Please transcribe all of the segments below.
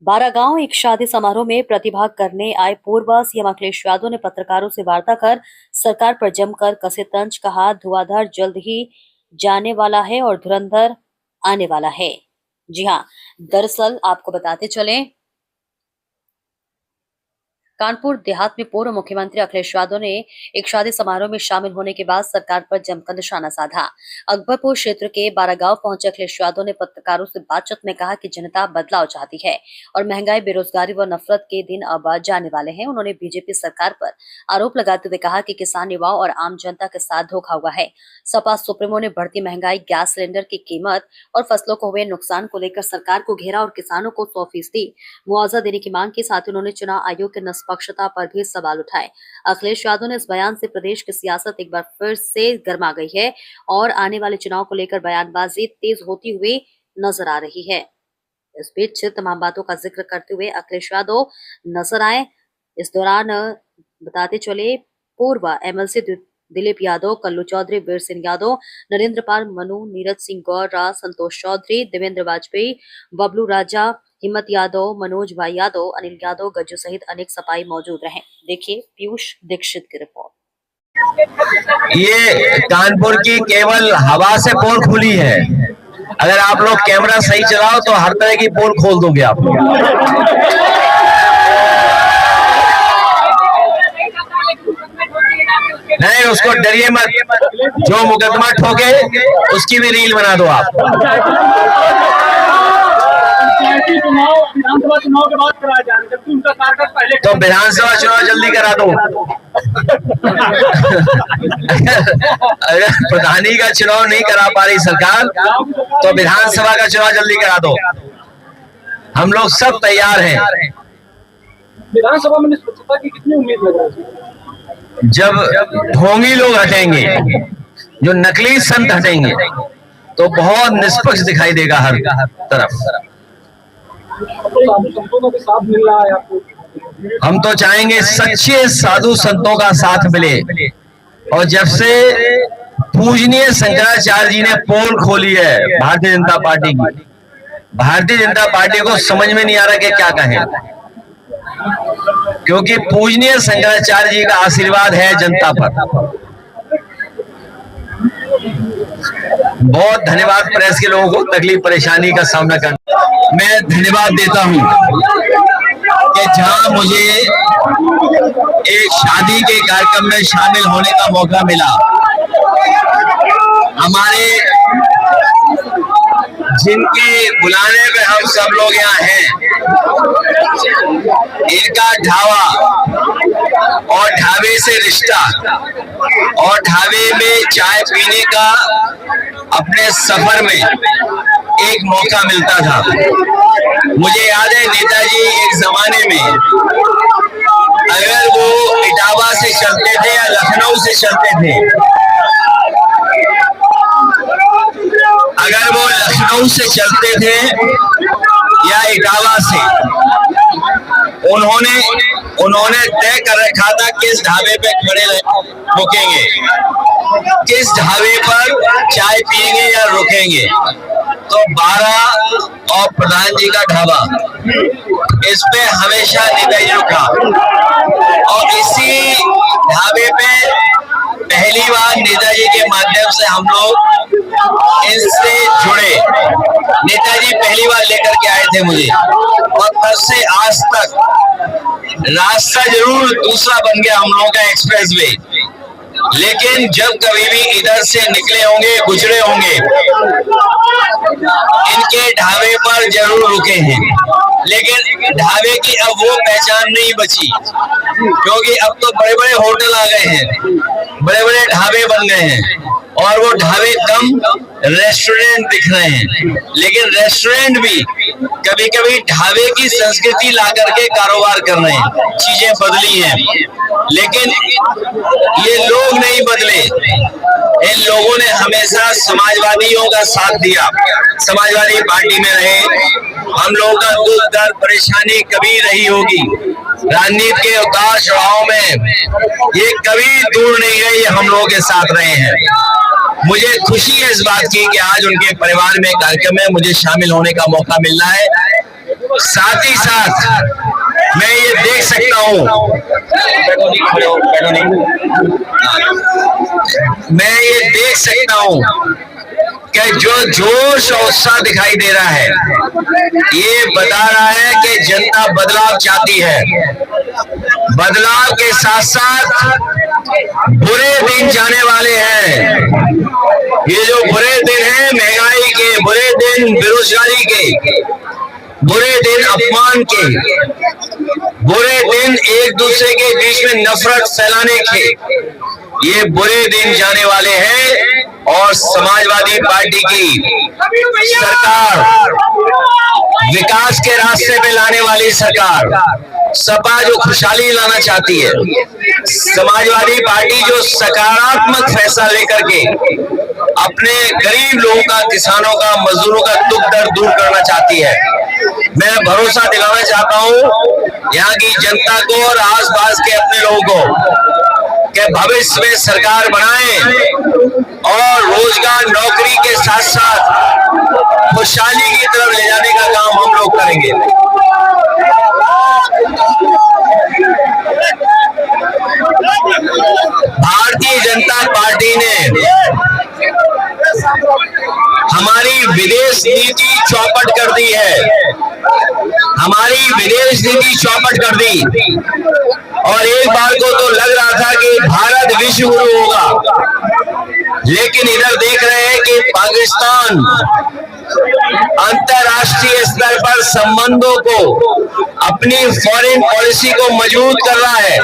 बारागांव एक शादी समारोह में प्रतिभाग करने आए पूर्व सीएम अखिलेश यादव ने पत्रकारों से वार्ता कर सरकार पर जमकर कसे तंज। कहा, धुआंधार जल्द ही जाने वाला है और धुरंधर आने वाला है। जी हां, दरअसल आपको बताते चलें, कानपुर देहात में पूर्व मुख्यमंत्री अखिलेश यादव ने एक शादी समारोह में शामिल होने के बाद सरकार पर जमकर निशाना साधा। अकबरपुर क्षेत्र के बारागांव पहुंचे अखिलेश यादव ने पत्रकारों से बातचीत में कहा कि जनता बदलाव चाहती है और महंगाई, बेरोजगारी व नफरत के दिन अब जाने वाले हैं। उन्होंने बीजेपी सरकार पर आरोप लगाते हुए कहा कि किसान, युवाओं और आम जनता के साथ धोखा हुआ है। सपा सुप्रीमो ने बढ़ती महंगाई, गैस सिलेंडर की कीमत और फसलों को हुए नुकसान को लेकर सरकार को घेरा और किसानों को 100% मुआवजा देने की मांग की। साथ ही उन्होंने चुनाव आयोग के निष्पक्षता पर भी सवाल उठाए। अखिलेश यादव ने इस बयान से प्रदेश की सियासत एक बार फिर से गर्मा गई है और आने वाले चुनाव को लेकर बयानबाजी तेज होती हुई नजर आ रही है। इस बीच तमाम बातों का जिक्र करते हुए अखिलेश यादव नजर आए। इस दौरान बताते चले, पूर्व एमएलसी दिलीप यादव, कल्लू चौधरी, वीर सिंह यादव, नरेंद्र पाल, मनु, नीरज सिंह गौर, संतोष चौधरी, देवेंद्र वाजपेयी, बबलू राजा, हिम्मत यादव, मनोज भाई यादव, अनिल यादव, गज्जू सहित अनेक सपाई मौजूद रहे। देखिए पीयूष दीक्षित की रिपोर्ट। ये कानपुर की केवल हवा से पोल खुली है। अगर आप लोग कैमरा सही चलाओ तो हर तरह की पोल खोल दोगे आप लोग। नहीं, उसको डरिए मत, जो मुकदमा ठोके उसकी भी रील बना दो आप। विधानसभा चुनाव के बाद कराया जा रहा है, जबकि उनका कार्यकाल पहले। तो विधानसभा चुनाव जल्दी करा दो। अगर प्रधानी का चुनाव नहीं करा पा रही सरकार तो विधानसभा का चुनाव जल्दी करा दो। हम लोग सब तैयार हैं। विधानसभा में निष्पक्षता की कितनी उम्मीद लग रही है? जब ढोंगी लोग हटेंगे, जो नकली संत हटेंगे, तो बहुत निष्पक्ष दिखाई देगा हर तरफ। हम तो चाहेंगे सच्चे साधु संतों का साथ मिले। और जब से पूजनीय शंकराचार्य जी ने पोल खोली है भारतीय जनता पार्टी की, भारतीय जनता पार्टी को समझ में नहीं आ रहा कि क्या कहें, क्योंकि पूजनीय शंकराचार्य जी का आशीर्वाद है जनता पर। बहुत धन्यवाद प्रेस के लोगों को तकलीफ परेशानी का सामना करना। मैं धन्यवाद देता हूं कि जहां मुझे एक शादी के कार्यक्रम में शामिल होने का मौका मिला, हमारे जिनके बुलाने पे हम सब लोग यहाँ हैं, इनका ढाबा और ढाबे से रिश्ता और ढाबे में चाय पीने का अपने सफर में एक मौका मिलता था। मुझे याद है नेताजी एक जमाने में अगर वो इटावा से चलते थे या लखनऊ से चलते थे, अगर वो लखनऊ से चलते थे या इटावा से, उन्होंने तय कर रखा था किस ढाबे पे खड़े रुकेंगे, किस ढाबे पर चाय पिएंगे या रुकेंगे। तो 12 और प्रधान जी का ढाबा, इस पे हमेशा नेताजी रुका और इसी ढाबे पे पहली बार नेताजी के माध्यम से हम लोग इससे जुड़े। नेताजी पहली बार लेकर के आए थे मुझे, और तब से आज तक रास्ता जरूर दूसरा बन गया हम लोगों का, एक्सप्रेसवे, लेकिन जब कभी भी इधर से निकले होंगे, गुजरे होंगे, इनके ढाबे पर जरूर रुके हैं। लेकिन ढाबे की अब वो पहचान नहीं बची, क्योंकि अब तो बड़े बड़े होटल आ गए हैं, बड़े बड़े ढाबे बन गए हैं, और वो ढाबे कम रेस्टोरेंट दिख रहे हैं। लेकिन रेस्टोरेंट भी कभी कभी ढाबे की संस्कृति ला करके कारोबार कर रहे हैं। चीजें बदली हैं, लेकिन ये लोग नहीं बदले। इन लोगों ने हमेशा समाजवादियों का साथ दिया, समाजवादी पार्टी में रहे। हम लोगों का दुख दर्द परेशानी कभी रही होगी, राजनीति के उतार चढ़ाव में ये कभी दूर नहीं गए, ये हम लोगों के साथ रहे हैं। मुझे खुशी है इस बात की कि आज उनके परिवार में कार्यक्रम में मुझे शामिल होने का मौका मिल रहा है। साथ ही साथ मैं ये देख सकता हूँ, मैं ये देख सकता हूँ कि जो जोश और उत्साह दिखाई दे रहा है, ये बता रहा है कि जनता बदलाव चाहती है। बदलाव के साथ साथ बुरे दिन जाने वाले हैं। ये जो बुरे दिन हैं, महंगाई के बुरे दिन, बेरोजगारी के बुरे दिन, अपमान के बुरे दिन, एक दूसरे के बीच में नफरत फैलाने के, ये बुरे दिन जाने वाले हैं। और समाजवादी पार्टी की सरकार, विकास के रास्ते पे लाने वाली सरकार, सपा जो खुशहाली लाना चाहती है, समाजवादी पार्टी जो सकारात्मक फैसला लेकर के अपने गरीब लोगों का, किसानों का, मजदूरों का दुख दर्द दूर करना चाहती है। मैं भरोसा दिलाना चाहता हूं यहाँ की जनता को और आसपास के अपने लोगों को कि भविष्य में सरकार बनाएं और रोजगार, नौकरी के साथ साथ खुशहाली की तरफ ले जाने का काम हम लोग करेंगे। भारतीय जनता पार्टी ने हमारी विदेश नीति चौपट कर दी है, हमारी विदेश नीति चौपट कर दी। और एक बार को तो लग रहा था कि भारत विश्व गुरु होगा, लेकिन इधर देख रहे हैं कि पाकिस्तान अंतरराष्ट्रीय स्तर पर संबंधों को, अपनी फॉरेन पॉलिसी को मजबूत कर रहा है।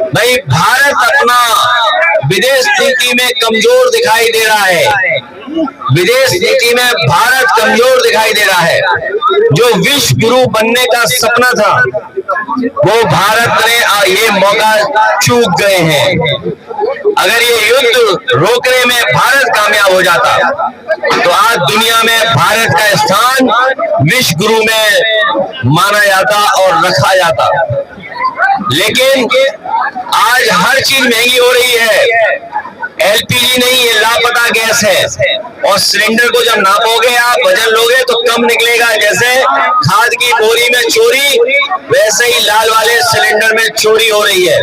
भाई, भारत अपना विदेश नीति में कमजोर दिखाई दे रहा है, विदेश नीति में भारत कमजोर दिखाई दे रहा है। जो विश्व गुरु बनने का सपना था, वो भारत ने ये मौका चूक गए हैं। अगर ये युद्ध रोकने में भारत कामयाब हो जाता तो आज दुनिया में भारत का स्थान विश्व गुरु में माना जाता और रखा जाता। लेकिन आज हर चीज महंगी हो रही है। एलपीजी नहीं, ये लापता गैस है। और सिलेंडर को जब नापोगे, आप वजन लोगे तो कम निकलेगा। जैसे खाद की बोरी में चोरी, वैसे ही लाल वाले सिलेंडर में चोरी हो रही है।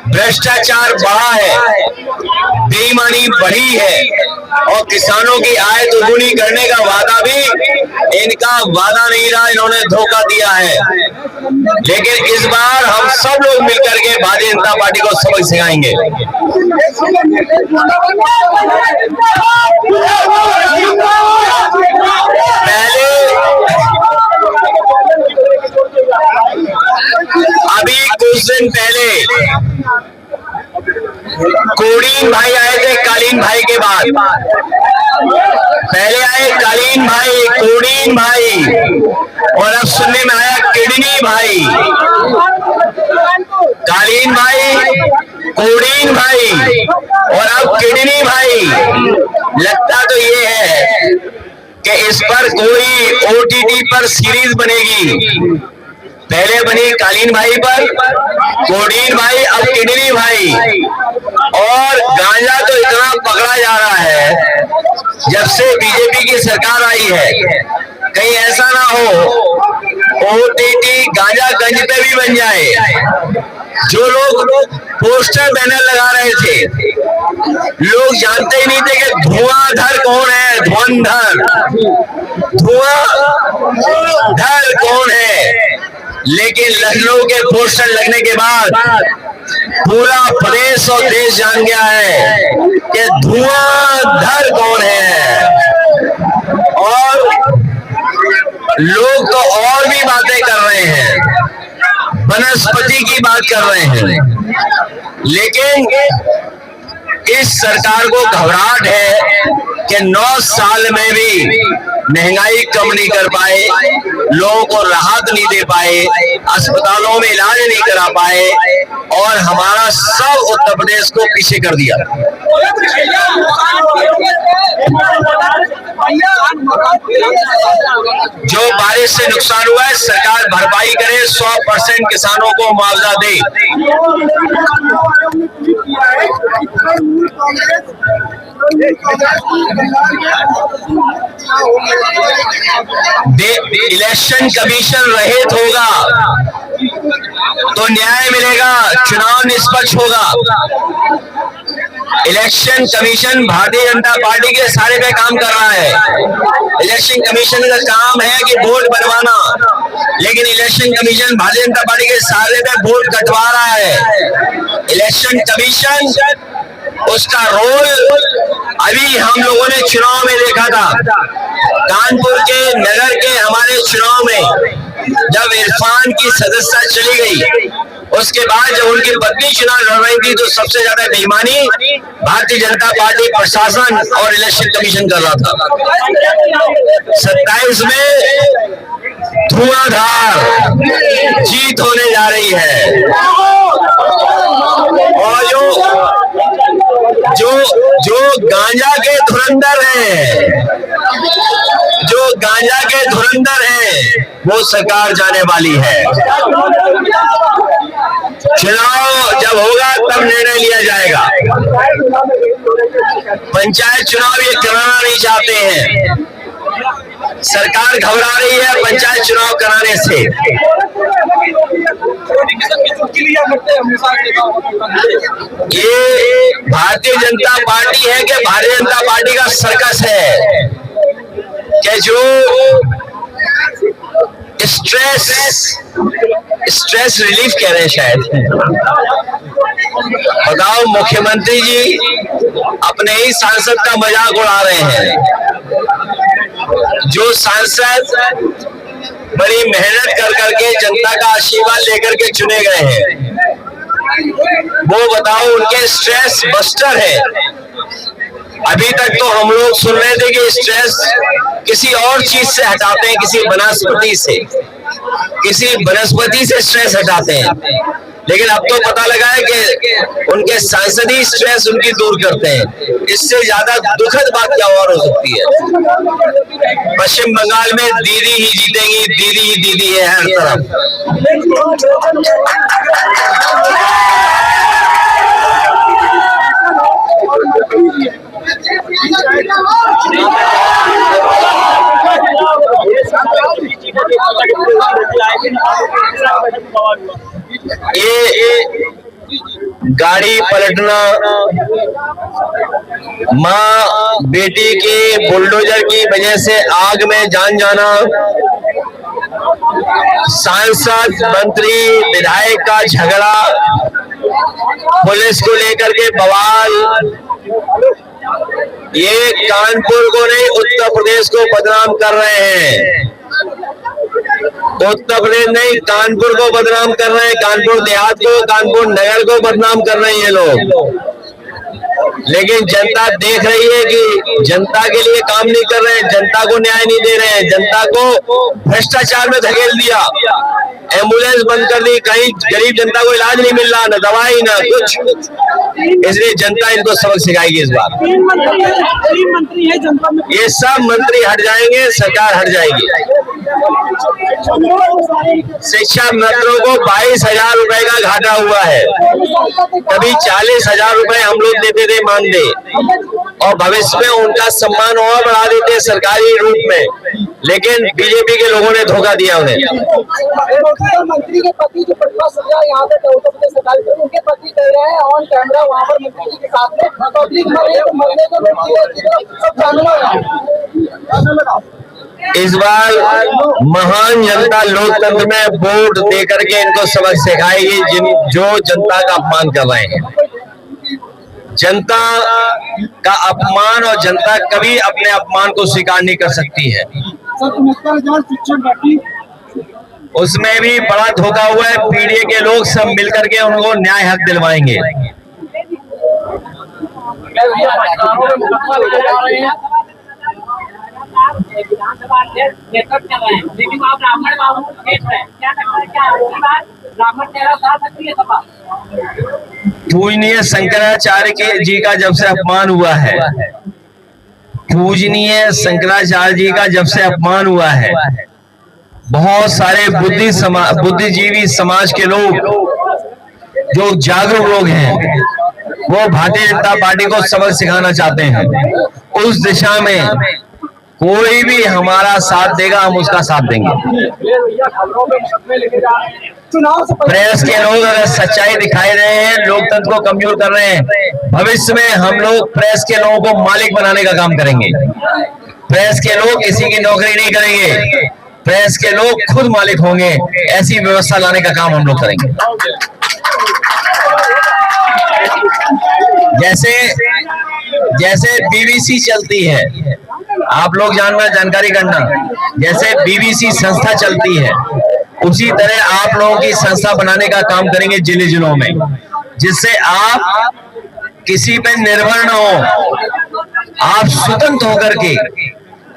भ्रष्टाचार बढ़ा है, बेईमानी बढ़ी है, और किसानों की आय दोगुनी करने का वादा भी इनका वादा नहीं रहा, इन्होंने धोखा दिया है। लेकिन इस बार हम सब लोग मिलकर के भारतीय जनता पार्टी को सबक सिखाएंगे। अभी कुछ दिन पहले कोडीन भाई आए थे, कालीन भाई के बाद पहले आए कालीन भाई, कोडीन भाई, और अब सुनने में आया किडनी भाई। कालीन भाई, कोडीन भाई और अब किडनी भाई। लगता तो ये है कि इस पर कोई ओटीटी पर सीरीज बनेगी। पहले बनी कालीन भाई पर, कोडीन भाई, अब किडनी भाई। और गांजा तो इतना पकड़ा जा रहा है जब से बीजेपी की सरकार आई है। कहीं ऐसा ना हो ओटीटी गांजा गंज पे भी बन जाए। जो लोग पोस्टर बैनर लगा रहे थे, लोग जानते ही नहीं थे कि धुआंधर कौन है, धुरंधर, धुआंधर कौन है। लेकिन लखनऊ के पोस्टर लगने के बाद पूरा प्रदेश और देश जान गया है कि धुआंधर कौन है। और लोग तो और भी बातें कर रहे हैं, वनस्पति की बात कर रहे हैं। लेकिन इस सरकार को घबराहट है कि 9 साल में भी महंगाई कम नहीं कर पाए, लोगों को राहत नहीं दे पाए, अस्पतालों में इलाज नहीं करा पाए, और हमारा सब उत्तर प्रदेश को पीछे कर दिया। जो बारिश से नुकसान हुआ है, सरकार भरपाई करे, 100% किसानों को मुआवजा दे। इलेक्शन कमीशन रहित होगा तो न्याय मिलेगा, चुनाव निष्पक्ष होगा। Election commission Bharatiya Janata party के सारे पे काम कर रहा है। इलेक्शन कमीशन का काम है कि वोट बनवाना, लेकिन election commission Bharatiya Janata party के सारे पे वोट कटवा रहा है। इलेक्शन कमीशन उसका रोल अभी हम लोगों ने चुनाव में देखा था। कानपुर के नगर के हमारे चुनाव में जब इरफान की सदस्यता चली गई, उसके बाद जब उनकी पत्नी चुनाव लड़ रही थी, तो सबसे ज्यादा बेईमानी भारतीय जनता पार्टी प्रशासन और इलेक्शन कमीशन कर रहा था। 27 में धुआंधार जीत होने जा रही है। और जो गांजा के धुरंधर हैं, वो सरकार जाने वाली है। चुनाव जब होगा तब निर्णय लिया जाएगा। पंचायत चुनाव ये कराना नहीं चाहते हैं, सरकार घबरा रही है पंचायत चुनाव कराने से। ये भारतीय जनता पार्टी है कि भारतीय जनता पार्टी का सर्कस है कि जो स्ट्रेस रिलीफ कह रहे हैं शायद। बताओ, मुख्यमंत्री जी अपने ही सांसद का मजाक उड़ा रहे हैं। जो सांसद बड़ी मेहनत कर करके जनता का आशीर्वाद लेकर के चुने गए हैं, वो बताओ उनके स्ट्रेस बस्टर है। अभी तक तो हम लोग सुन रहे थे कि स्ट्रेस किसी और चीज से हटाते हैं, किसी वनस्पति से स्ट्रेस हटाते हैं, लेकिन अब तो पता लगा है कि उनके सांसद ही स्ट्रेस उनकी दूर करते हैं। इससे ज्यादा दुखद बात क्या और हो सकती है। पश्चिम बंगाल में दीदी ही जीतेंगी, दीदी ही दीदी है हर तरफ। ये गाड़ी पलटना, माँ बेटी के बुलडोजर की वजह से आग में जान जाना, सांसद मंत्री विधायक का झगड़ा, पुलिस को लेकर के बवाल, ये कानपुर को नहीं उत्तर प्रदेश को बदनाम कर रहे हैं। उत्तर प्रदेश नहीं, कानपुर को बदनाम कर रहे हैं, कानपुर देहात को, कानपुर नगर को बदनाम कर रहे हैं ये लोग। लेकिन जनता देख रही है कि जनता के लिए काम नहीं कर रहे हैं, जनता को न्याय नहीं दे रहे हैं, जनता को भ्रष्टाचार में धकेल दिया, एम्बुलेंस बंद कर दी, कहीं गरीब जनता को इलाज नहीं मिल रहा, न दवाई न कुछ। इसलिए जनता इनको सबक सिखाएगी इस बार। ये सब मंत्री हट जाएंगे, सरकार हट जाएगी। शिक्षा मित्रों को 22,000 रुपए का घाटा हुआ है। कभी 40,000 रुपए हम लोग देते थे मानदेय, और भविष्य में उनका सम्मान और बढ़ा देते सरकारी रूप में, लेकिन बीजेपी के लोगों ने धोखा दिया उन्हें। मंत्री के पति जो प्रतिभा सजा यहाँ पे उत्तर प्रदेश सरकार के, उनके पति कह रहे हैं ऑन कैमरा वहाँ पर मंत्री जी के साथ में पब्लिक मरने को। इस बार महान जनता लोकतंत्र में वोट देकर के इनको सबक सिखाएगी जो जनता का अपमान कर रहे हैं। जनता का अपमान, और जनता कभी अपने अपमान को स्वीकार नहीं कर सकती है। उसमें भी बड़ा धोखा हुआ है। पीडीए के लोग सब मिलकर के उनको न्याय हक दिलवाएंगे। पूजनीय शंकराचार्य जी का जब से अपमान हुआ है, पूजनीय शंकराचार्य जी का जब से अपमान हुआ है, बहुत सारे बुद्धिजीवी समाज के लोग जो जागरूक लोग हैं, वो भारतीय जनता पार्टी को सबक सिखाना चाहते हैं। उस दिशा में कोई भी हमारा साथ देगा, हम उसका साथ देंगे। चुनाव से पहले प्रेस के लोग अगर सच्चाई दिखाई रहे हैं, लोकतंत्र को कमजोर कर रहे हैं, भविष्य में हम लोग प्रेस के लोगों को मालिक बनाने का काम करेंगे। प्रेस के लोग किसी की नौकरी नहीं करेंगे, प्रेस के लोग खुद मालिक होंगे। ऐसी व्यवस्था लाने का काम हम लोग करेंगे। जैसे बीबीसी चलती है, आप लोग जानकारी करना, जैसे बीबीसी संस्था चलती है, उसी तरह आप लोगों की संस्था बनाने का काम करेंगे जिलों में, जिससे आप किसी पे निर्भर न हो, आप स्वतंत्र होकर के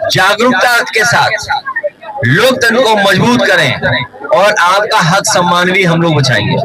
जागरूकता के साथ लोकतंत्र को मजबूत करें और आपका हक सम्मान भी हम लोग बचाएंगे।